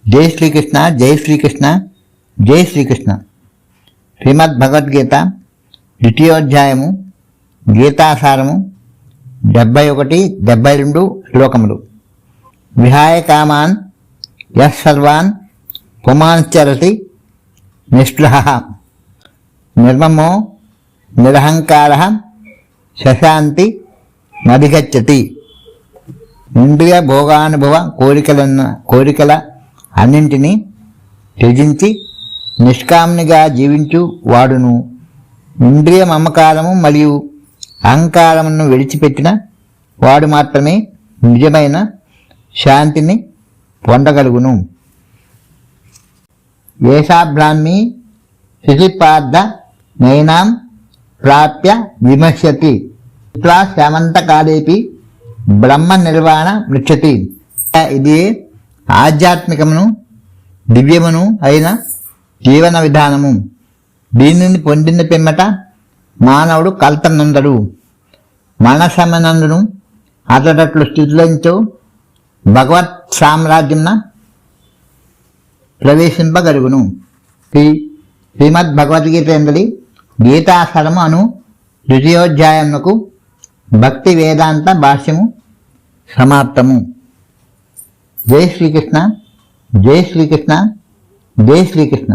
జై శ్రీకృష్ణ, జై శ్రీకృష్ణ, జై శ్రీకృష్ణ. శ్రీమద్ భగవద్గీత ద్వితీయోధ్యాయము, గీతాసారము 71, 72 శ్లోకములు. విహాయ కామాన్ యః సర్వాన్ పుమాంశ్చరతి నిస్పృహః నిర్మమో నిరహంకారః శశాంతి నధిగచ్చతి. ఇంద్రియ భోగానుభవ కోరికల అన్నింటినీ త్యజించి నిష్కామునిగా జీవించు వాడును ఇంద్రియ మమకారము మరియు అహంకారమును విడిచిపెట్టిన వాడు మాత్రమే నిజమైన శాంతిని పొందగలుగును. ఏషాబ్రాహ్మీ శిశిపార్థ నైనాం ప్రాప్య విమర్శతి ఇట్లా శ్యామంతకాలేపి బ్రహ్మ నిర్వాణ మృచ్చతి. ఇది ఆధ్యాత్మికమును దివ్యమును అయిన జీవన విధానము. దీనిని పొందిన పిమ్మట మానవుడు కల్పనందడు. మనసమనందును అతడట్లు స్థితిలో భగవత్ సామ్రాజ్యంన ప్రవేశింపగలుగును. శ్రీమద్ భగవద్గీత ఎందలి గీతాసరము అను ద్వితీయోధ్యాయమునకు భక్తి వేదాంత భాష్యము సమాప్తము. జై శ్రీకృష్ణ, జై శ్రీకృష్ణ, జై శ్రీకృష్ణ.